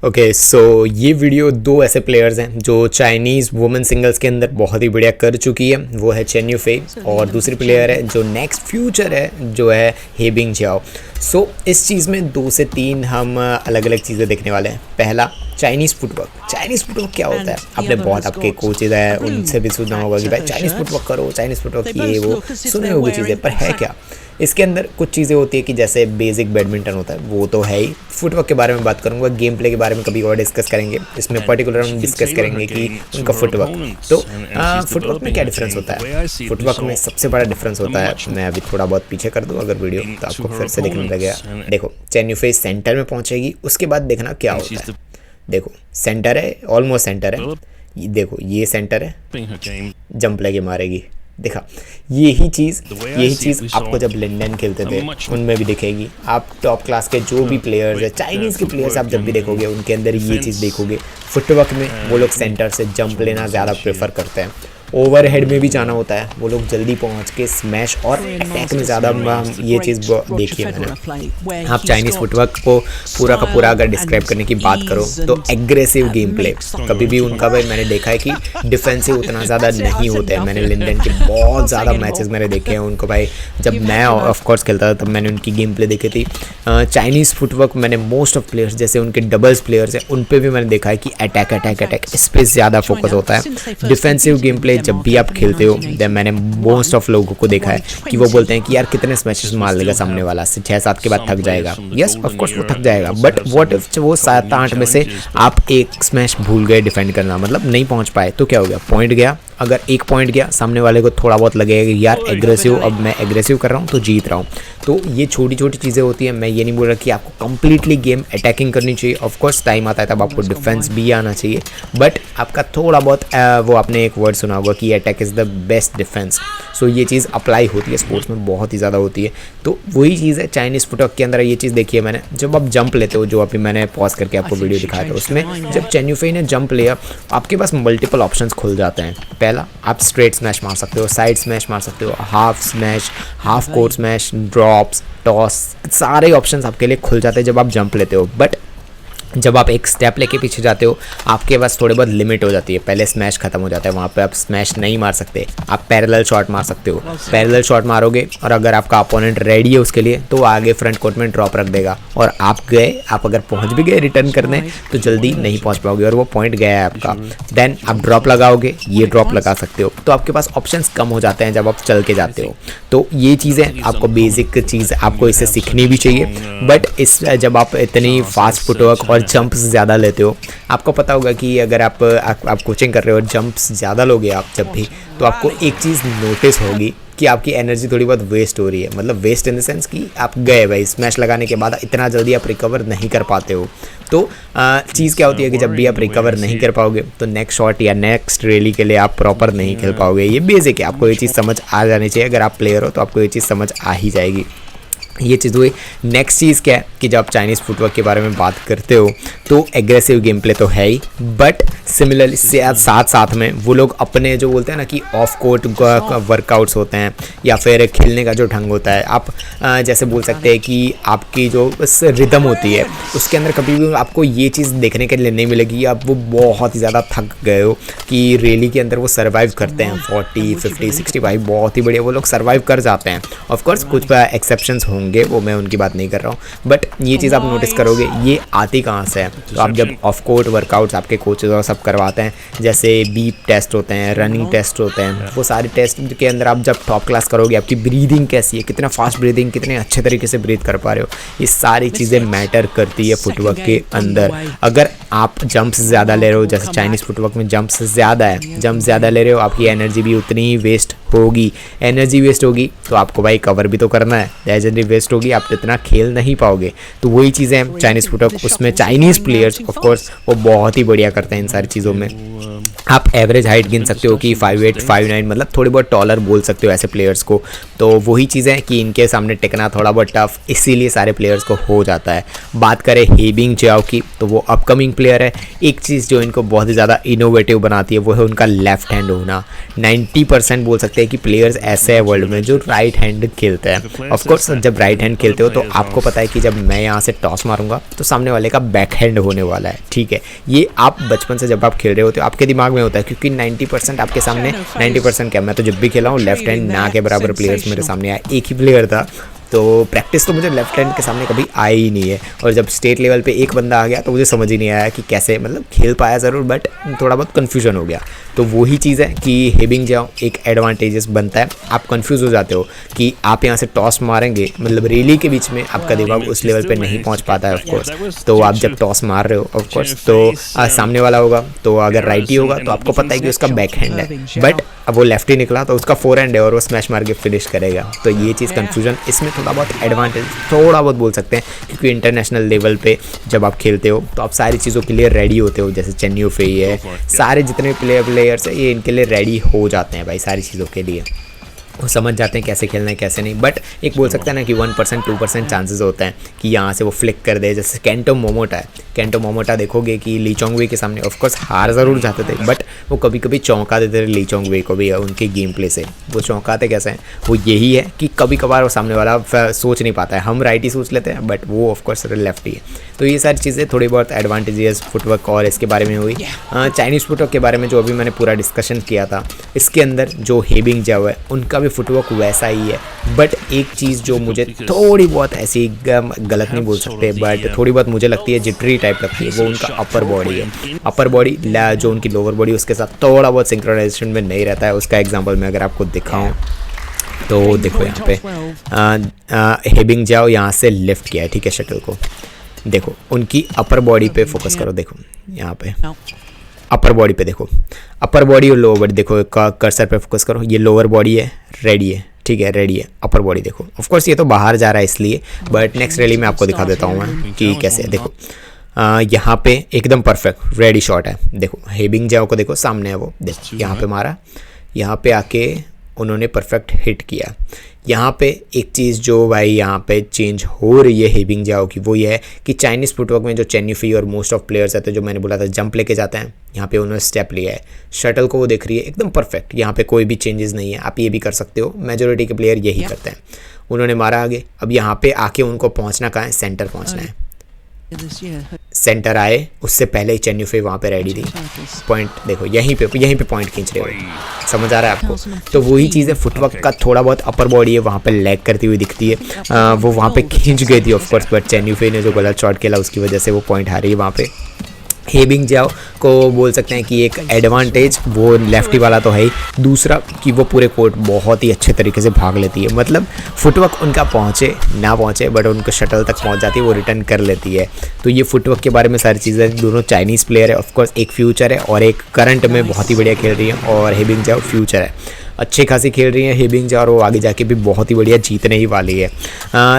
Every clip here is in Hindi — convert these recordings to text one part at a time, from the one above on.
ओके सो ये वीडियो दो ऐसे प्लेयर्स हैं जो चाइनीज़ वुमेन सिंगल्स के अंदर बहुत ही बढ़िया कर चुकी है, वो है चेन युफेई, और दूसरी प्लेयर है जो नेक्स्ट फ्यूचर है जो है हे बिंगजियाओ। सो इस चीज़ में 2 से 3 हम अलग अलग चीज़ें देखने वाले हैं। पहला, चाइनीज़ फुटवर्क। चाइनीज़ फुटवर्क क्या होता है? आपने बहुत आपके कोचेज है उनसे भी सुना होगा कि भाई चाइनीज़ फुटवर्क करो, चाइनीज़ फुटवर्क ये वो सुने होगी चीज़ें, पर है क्या? इसके अंदर कुछ चीज़ें होती है कि जैसे बेसिक बैडमिंटन होता है वो तो है ही। फुटवर्क के बारे में बात करूंगा, गेम प्ले के बारे में कभी और डिस्कस करेंगे। इसमें पर्टिकुलर हम डिस्कस करेंगे कि उनका फुटवर्क। तो फुटवर्क में क्या डिफरेंस होता है? फुटवर्क में सबसे बड़ा डिफरेंस होता है, मैं अभी थोड़ा बहुत पीछे कर दूँ अगर वीडियो तो आपको फिर से देखने लगेगा। देखो, चेन युफेई सेंटर में पहुंचेगी, उसके बाद देखना क्या होता है। देखो सेंटर है, ऑलमोस्ट सेंटर है। देखो ये सेंटर है, जंप लेके मारेगी। देखा, यही चीज़ आपको जब लंदन खेलते थे उनमें भी दिखेगी। आप टॉप क्लास के जो भी प्लेयर्स है, चाइनीज़ के प्लेयर्स आप जब भी देखोगे उनके अंदर ये चीज़ देखोगे। फुटवर्क में वो लोग सेंटर से जंप लेना ज़्यादा प्रेफर करते हैं। ओवरहेड में भी जाना होता है, वो लोग जल्दी पहुंच के स्मैश और अटैक में ज़्यादा ये चीज़ देखी है मैंने। आप चाइनीज़ फुटवर्क को पूरा का पूरा अगर डिस्क्राइब करने की बात करो तो एग्रेसिव गेम प्ले। कभी भी उनका भाई मैंने देखा है कि डिफेंसिव उतना ज़्यादा नहीं होता है। मैंने लंदन के बहुत ज़्यादा मैचेस मैंने देखे हैं उनको भाई, जब मैं ऑफकोर्स खेलता था तब मैंने उनकी गेम प्ले देखी थी। चाइनीज़ फुटवर्क मैंने मोस्ट ऑफ प्लेयर्स जैसे उनके डबल्स प्लेयर्स हैं उन पर भी मैंने देखा है कि अटैक इस पर ज़्यादा फोकस होता है। डिफेंसिव गेम प्ले जब भी आप खेलते हो, देन मैंने मोस्ट ऑफ लोगों को देखा है कि वो बोलते हैं कि यार कितने स्मैशेस मार लेगा सामने वाला, 6-7 के बाद थक जाएगा। यस ऑफ कोर्स वो थक जाएगा, बट व्हाट इफ वो 7-8 में से आप एक स्मैश भूल गए डिफेंड करना, मतलब नहीं पहुंच पाए, तो क्या हो गया? पॉइंट गया। अगर एक पॉइंट गया, सामने वाले को थोड़ा बहुत लगेगा कि यार एग्रेसिव, अब मैं एग्रेसिव कर रहा हूँ तो जीत रहा हूँ। तो ये छोटी छोटी चीज़ें होती हैं। मैं ये नहीं बोल रहा कि आपको कंप्लीटली गेम अटैकिंग करनी चाहिए। ऑफ कोर्स टाइम आता है तब आपको डिफेंस भी आना चाहिए, बट आपका थोड़ा बहुत वो आपने एक वर्ड सुना होगा कि attack is the best defence. So ये चीज़ अप्लाई होती है स्पोर्ट्स में, बहुत ही ज़्यादा होती है। तो वही चीज़ है चाइनीज़ फुटवर्क के अंदर। ये चीज़ देखी है मैंने, जब आप जंप लेते हो, जो अभी मैंने पॉज करके आपको वीडियो दिखाया था, उसमें जब चेन युफेई ने जंप लिया आपके पास मल्टीपल ऑप्शंस खुल जाते हैं। पहला, आप स्ट्रेट स्मैश मार सकते हो, साइड स्मैश मार सकते हो, half smash, half court smash, drops, toss, सारे ऑप्शंस आपके लिए खुल जाते हैं जब आप जंप लेते हो। बट जब आप एक स्टेप लेके पीछे जाते हो आपके पास थोड़ी बहुत लिमिट हो जाती है। पहले स्मैश खत्म हो जाता है, वहाँ पे आप स्मैश नहीं मार सकते। आप पैरेलल शॉट मार सकते हो। पैरेलल शॉट मारोगे और अगर आपका अपोनेंट रेडी है उसके लिए तो आगे फ्रंट कोर्ट में ड्रॉप रख देगा, और आप अगर पहुँच भी गए रिटर्न करने तो जल्दी नहीं पहुँच पाओगे और वो पॉइंट गया है आपका। देन आप ड्रॉप लगाओगे, ये ड्रॉप लगा सकते हो, तो आपके पास ऑप्शंस कम हो जाते हैं जब आप चल के जाते हो। तो ये चीज़ें आपको बेसिक चीज़ आपको इसे सीखनी भी चाहिए। बट जब आप इतनी फास्ट फुटवर्क और जंप्स ज़्यादा लेते हो, आपको पता होगा कि अगर आप कोचिंग कर रहे हो और जंप्स ज़्यादा लोगे आप जब भी, तो आपको एक चीज़ नोटिस होगी कि आपकी एनर्जी थोड़ी बहुत वेस्ट हो रही है। मतलब वेस्ट इन द सेंस कि आप गए भाई स्मैश लगाने के बाद इतना जल्दी आप रिकवर नहीं कर पाते हो। तो चीज़ क्या होती है कि जब भी आप रिकवर नहीं कर पाओगे तो नेक्स्ट शॉट या नेक्स्ट रैली के लिए आप प्रॉपर नहीं खेल पाओगे। ये बेसिक है, आपको ये चीज़ समझ आ जानी चाहिए। अगर आप प्लेयर हो तो आपको ये चीज़ समझ आ ही जाएगी। ये चीज़ हुई। नेक्स्ट चीज़ क्या है कि जब आप चाइनीज़ फुटवर्क के बारे में बात करते हो तो एग्रेसिव गेम प्ले तो है ही, बट सिमिलरली साथ में वो लोग अपने जो बोलते हैं ना कि ऑफ कोर्ट वर्कआउट्स होते हैं या फिर खेलने का जो ढंग होता है, आप जैसे बोल सकते हैं कि आपकी जो रिदम होती है उसके अंदर कभी भी आपको ये चीज़ देखने के लिए नहीं मिलेगी आप वो बहुत ही ज़्यादा थक गए हो कि रैली के अंदर वो सर्वाइव करते हैं 40, 50, 65, बहुत ही बढ़िया वो लोग सर्वाइव कर जाते हैं। ऑफकोर्स कुछ एक्सेप्शंस होंगे, वो मैं उनकी बात नहीं कर रहा हूँ, बट ये चीज़ आप नोटिस करोगे ये आती कहाँ से है। तो आप जब ऑफ कोर्ट वर्कआउट्स आपके कोचेज और सब करवाते हैं, जैसे बीप टेस्ट होते हैं, रनिंग टेस्ट होते हैं, वो सारे टेस्ट के अंदर आप जब टॉप क्लास करोगे आपकी ब्रीदिंग कैसी है, कितना फास्ट ब्रीदिंग, कितने अच्छे तरीके से ब्रीथ कर पा रहे हो, ये सारी चीज़ें मैटर करती है फुटवर्क के अंदर। अगर आप जंप्स ज़्यादा ले रहे हो, जैसे चाइनीज़ फुटवर्क में जंप्स ज़्यादा है, जंप ज़्यादा ले रहे हो, आपकी एनर्जी भी उतनी ही वेस्ट होगी। एनर्जी वेस्ट होगी तो आपको भाई कवर भी तो करना है, एनर्जी वेस्ट होगी आप इतना खेल नहीं पाओगे। तो वही चीज़ें चाइनीज़ फुटवर्क, उसमें चाइनीज़ प्लेयर्स ऑफ कोर्स वो बहुत ही बढ़िया करते हैं इन सारी चीज़ों में। आप एवरेज हाइट गिन सकते हो कि 5'8", 5'9", मतलब थोड़ी बहुत टॉलर बोल सकते हो ऐसे प्लेयर्स को। तो वही चीज़ें कि इनके सामने टिकना थोड़ा बहुत टफ इसीलिए सारे प्लेयर्स को हो जाता है। बात करें हेबिंग जियाओ की, तो वो अपकमिंग प्लेयर है। एक चीज़ जो इनको बहुत ही ज़्यादा इनोवेटिव बनाती है वो है उनका लेफ्ट हैंड होना। 90% बोल सकते हैं कि प्लेयर्स ऐसे हैं वर्ल्ड में जो राइट हैंड खेलते हैं। ऑफकोर्स जब राइट हैंड खेलते हो तो आपको पता है कि जब मैं यहाँ से टॉस मारूंगा तो सामने वाले का बैक हैंड होने वाला है, ठीक है। ये आप बचपन से जब आप खेल रहे होते हो आपके दिमाग में होता है, क्योंकि 90% आपके सामने 90% क्या, मैं तो जब भी खेला हूँ लेफ्ट हैंड ना के बराबर प्लेयर्स मेरे सामने आए। एक ही प्लेयर था तो प्रैक्टिस तो मुझे लेफ्ट हैंड के सामने कभी आई ही नहीं है। और जब स्टेट लेवल पे एक बंदा आ गया तो मुझे समझ ही नहीं आया कि कैसे, मतलब खेल पाया ज़रूर बट थोड़ा बहुत कन्फ्यूजन हो गया। तो वही चीज़ है कि हेबिंग जियाओ एक एडवांटेजेस बनता है। आप कंफ्यूज हो जाते हो कि आप यहाँ से टॉस मारेंगे, मतलब रैली के बीच में आपका दिमाग उस लेवल पे नहीं पहुँच पाता है ऑफकोर्स। तो आप जब टॉस मार रहे हो ऑफकोर्स तो सामने वाला होगा, तो अगर राइटी होगा तो आपको पता है कि उसका बैक हैंड है, बट अब वो लेफ्टी निकला तो उसका फोर हैंड है और वो स्मैश मार के फिनिश करेगा। तो ये चीज़ कन्फ्यूजन, इसमें थोड़ा बहुत एडवांटेज थोड़ा बहुत बोल सकते हैं, क्योंकि इंटरनेशनल लेवल पे जब आप खेलते हो तो आप सारी चीज़ों के लिए रेडी होते हो। जैसे चेन युफेई है, सारे जितने प्लेयर्स हैं ये इनके लिए रेडी हो जाते हैं भाई सारी चीज़ों के लिए। वो समझ जाते हैं कैसे खेलना है कैसे नहीं। बट एक बोल सकते हैं ना कि 1% 2% चांसेस होता है कि यहाँ से वो फ्लिक कर दे। जैसे केंटो मोमोटा है, केंटो मोमोटा देखोगे कि ली चोंगवे के सामने ऑफकोर्स हार ज़रूर जाते थे, बट वो कभी कभी चौंका देते थे ली चोंगवे को भी उनके गेम प्ले से। वो चौंकाते कैसे हैं, वो यही है कि कभी कभार वो सामने वाला सोच नहीं पाता है। हम राइट ही सोच लेते हैं बट वो ऑफकोर्स लेफ्ट ही है। तो ये सारी चीज़ें थोड़ी बहुत एडवांटेजेस फुटवर्क और इसके बारे में हुई। चाइनीज़ फुटवर्क के बारे में जो अभी मैंने पूरा डिस्कशन किया था, इसके अंदर जो हेबिंग जियाओ है उनका भी फुटवर्क वैसा ही है। बट एक चीज़ जो मुझे थोड़ी बहुत ऐसी गलत नहीं बोल सकते बट थोड़ी बहुत मुझे लगती है जिटरी टाइप लगती है, वो उनका अपर बॉडी है। अपर बॉडी जो उनकी लोअर बॉडी उसके साथ थोड़ा बहुत सिंक्रोनाइजेशन में नहीं रहता है। उसका एग्जांपल मैं अगर आपको दिखाऊं तो देखो यहाँ पे हेबिंग जियाओ यहाँ से लिफ्ट किया है, ठीक है, शटल को। देखो उनकी अपर बॉडी पे फोकस करो, देखो यहाँ पे अपर बॉडी पे देखो, अपर बॉडी और लोअर बॉडी देखो, कर्सर पे फोकस करो। ये लोअर बॉडी है, रेडी है, ठीक है, रेडी है। अपर बॉडी देखो, ऑफकोर्स ये तो बाहर जा रहा है इसलिए, बट नेक्स्ट रैली में आपको दिखा देता हूँ मैं कि कैसे है। देखो यहाँ पे एकदम परफेक्ट रेडी शॉट है। देखो हेबिंग जियाओ को देखो, सामने है वो, देखो यहाँ पे मारा, यहाँ पे आके उन्होंने परफेक्ट हिट किया। यहाँ पे एक चीज़ जो भाई यहाँ पे चेंज हो रही है हेबिंग जियाओ की, वो ये है कि चाइनीज़ फुटवर्क में जो चेन युफेई और मोस्ट ऑफ प्लेयर्स हैं, तो जो मैंने बोला था जंप लेके जाते हैं, यहाँ पे उन्होंने स्टेप लिया है, शटल को वो देख रही है एकदम परफेक्ट। यहाँ पे कोई भी चेंजेस नहीं है, आप ये भी कर सकते हो, मेजोरिटी के प्लेयर यही करते हैं। उन्होंने मारा आगे, अब यहाँ पे आके उनको पहुँचना कहाँ है, सेंटर पहुँचना है। सेंटर आए उससे पहले ही चेन युफेई वहाँ पे रेडी थी। पॉइंट देखो यहीं पे पॉइंट खींच रहे हो, समझ आ रहा है आपको। तो वही चीज़ है, फुटवर्क का थोड़ा बहुत अपर बॉडी है वहाँ पे लैग करती हुई दिखती है। वो वहाँ पे खींच गई थी ऑफकोर्स, बट चेन युफेई ने जो गलत शॉट खेला उसकी वजह से वो पॉइंट हारी है वहाँ पे। हेबिंग जियाओ को बोल सकते हैं कि एक एडवांटेज वो लेफ्टी वाला तो है ही, दूसरा कि वो पूरे कोर्ट बहुत ही अच्छे तरीके से भाग लेती है। मतलब फुटवर्क उनका पहुँचे ना पहुँचे बट उनको शटल तक पहुँच जाती है, वो रिटर्न कर लेती है। तो ये फुटवर्क के बारे में सारी चीज़ें, दोनों चाइनीज़ प्लेयर है ऑफकोर्स, एक फ्यूचर है और एक करंट में बहुत ही बढ़िया खेल रही है, और हेबिंग जियाओ फ्यूचर है, अच्छी खासी खेल रही है हेबिंग जियाओ, और वो आगे जाके भी बहुत ही बढ़िया जीतने ही वाली है।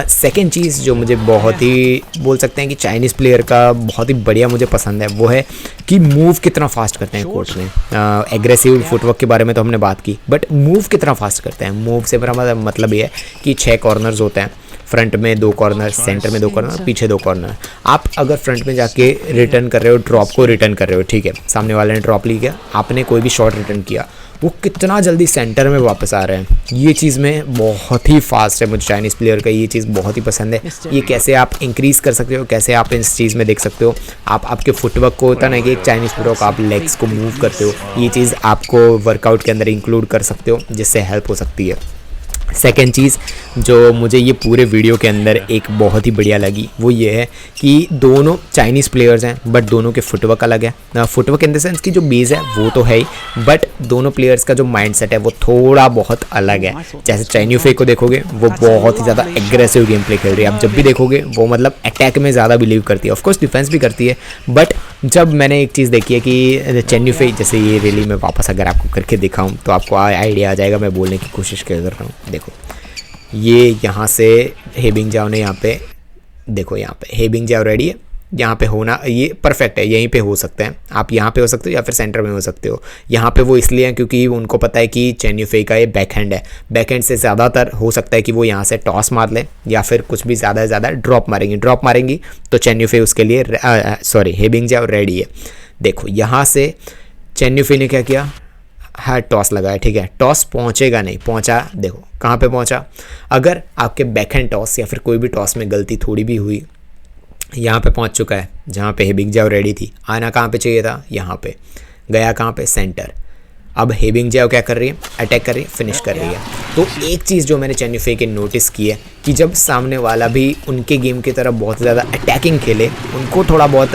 सेकंड चीज़ जो मुझे बहुत ही बोल सकते हैं कि चाइनीज़ प्लेयर का बहुत ही बढ़िया मुझे पसंद है, वो है कि मूव कितना फास्ट करते हैं कोर्ट में। एग्रेसिव फुटवर्क के बारे में तो हमने बात की, बट मूव कितना फास्ट करते हैं। मूव से मेरा मतलब ये है कि 6 कॉर्नर्स होते हैं, फ्रंट में 2 कॉर्नर, सेंटर में 2 कॉर्नर, पीछे 2 कॉर्नर। आप अगर फ्रंट में जाके रिटर्न कर रहे हो, ड्रॉप को रिटर्न कर रहे हो, ठीक है, सामने वाले ने ड्रॉप लिया, आपने कोई भी शॉट रिटर्न किया, वो कितना जल्दी सेंटर में वापस आ रहे हैं। ये चीज़ में बहुत ही फास्ट है, मुझे चाइनीज़ प्लेयर का ये चीज़ बहुत ही पसंद है। ये कैसे आप इंक्रीज़ कर सकते हो, कैसे आप इस चीज़ में देख सकते हो, आप आपके फुटवर्क को होता ना कि एक चाइनीज़ फुटवर्क आप लेग्स को मूव करते हो, ये चीज़ आपको वर्कआउट के अंदर इंक्लूड कर सकते हो, जिससे हेल्प हो सकती है। सेकेंड चीज़ जो मुझे ये पूरे वीडियो के अंदर एक बहुत ही बढ़िया लगी, वो ये है कि दोनों चाइनीज़ प्लेयर्स हैं बट दोनों के फुटवर्क अलग है। फुटवर्क इन द सेंस की जो बेस है वो तो है ही, बट दोनों प्लेयर्स का जो माइंडसेट है वो थोड़ा बहुत अलग है। जैसे चेन युफेई को देखोगे वो बहुत ही ज़्यादा एग्रेसिव गेम प्ले खेल रही है, आप जब भी देखोगे वो मतलब अटैक में ज़्यादा बिलीव करती है, ऑफकोर्स डिफेंस भी करती है। बट जब मैंने एक चीज़ देखी है कि चेन युफेई, जैसे ये रैली में वापस अगर आपको करके दिखाऊँ तो आपको आइडिया आ जाएगा, मैं बोलने की कोशिश कर रहा हूँ। देखो ये यहाँ से हेबिंग जियाओ ने यहाँ पे, देखो यहाँ पे हेबिंग जियाओ रेडी है, यहाँ पे होना ये परफेक्ट है, यहीं पे हो सकते हैं, आप यहाँ पे हो सकते हो या फिर सेंटर में हो सकते हो। यहाँ पे वो इसलिए हैं क्योंकि उनको पता है कि चेन युफेई का ये बैकहैंड है, बैकहैंड से ज़्यादातर हो सकता है कि वो यहाँ से टॉस मार ले या फिर कुछ भी ज़्यादा से ज़्यादा ड्रॉप मारेंगी तो चेन युफेई उसके लिए सॉरी हे बिंगजियाओ रेडी है। देखो यहाँ से चेन युफेई ने क्या किया, हाँ टॉस लगाया, ठीक है, टॉस पहुँचेगा नहीं, पहुँचा, देखो कहाँ पे पहुँचा। अगर आपके बैकहैंड टॉस या फिर कोई भी टॉस में गलती थोड़ी भी हुई, यहाँ पे पहुँच चुका है जहाँ पे हे बिंगजियाओ रेडी थी, आना कहाँ पे चाहिए था, यहाँ पे गया, कहाँ पे, सेंटर। अब हे बिंगजियाओ क्या कर रही है, अटैक कर रही है, फिनिश कर रही है। तो एक चीज़ जो मैंने चेन युफेई के नोटिस की है कि जब सामने वाला भी उनके गेम की तरफ बहुत ज़्यादा अटैकिंग खेले, उनको थोड़ा बहुत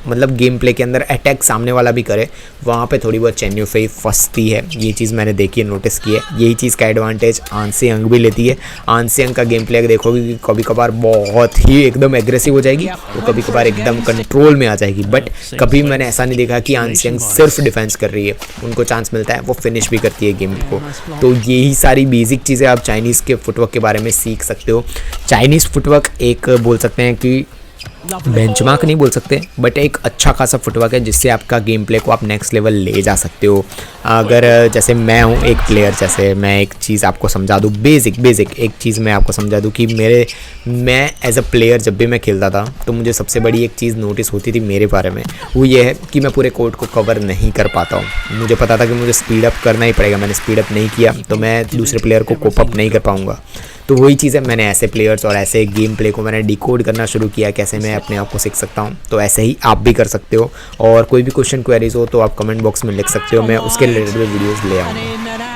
मतलब गेम प्ले के अंदर अटैक सामने वाला भी करे, वहाँ पे थोड़ी बहुत चेन युफेई फंसती है। ये चीज़ मैंने देखी है, नोटिस की है। यही चीज़ का एडवांटेज आन से यंग भी लेती है। आन से यंग का गेम प्ले देखोगे कि कभी कभार बहुत ही एकदम एग्रेसिव हो जाएगी, तो कभी कभार एकदम कंट्रोल में आ जाएगी, बट कभी मैंने ऐसा नहीं देखा कि आन से यंग सिर्फ डिफेंस कर रही है, उनको चांस मिलता है वो फिनिश भी करती है गेम को। तो यही सारी बेसिक चीज़ें आप चाइनीज़ के फुटवर्क के बारे में सीख सकते हो। चाइनीज़ फुटवर्क एक बोल सकते हैं कि बेंचमार्क नहीं बोल सकते, बट एक अच्छा खासा फुटवर्क है जिससे आपका गेम प्ले को आप नेक्स्ट लेवल ले जा सकते हो। अगर जैसे मैं हूँ एक प्लेयर, जैसे मैं एक चीज़ आपको समझा दूँ, बेसिक एक चीज़ मैं आपको समझा दूँ कि मैं एज अ प्लेयर जब भी मैं खेलता था तो मुझे सबसे बड़ी एक चीज़ नोटिस होती थी मेरे बारे में, वो ये है कि मैं पूरे कोर्ट को कवर नहीं कर पाता हूँ। मुझे पता था कि मुझे स्पीड अप करना ही पड़ेगा, मैंने स्पीड अप नहीं किया तो मैं दूसरे प्लेयर को कोप अप नहीं कर पाऊँगा। तो वही चीज़ है, मैंने ऐसे प्लेयर्स और ऐसे गेम प्ले को मैंने डिकोड करना शुरू किया, कैसे मैं अपने आप को सीख सकता हूँ। तो ऐसे ही आप भी कर सकते हो, और कोई भी क्वेश्चन क्वेरीज हो तो आप कमेंट बॉक्स में लिख सकते हो, मैं उसके रिलेटेड वीडियोज़ ले आऊँगा।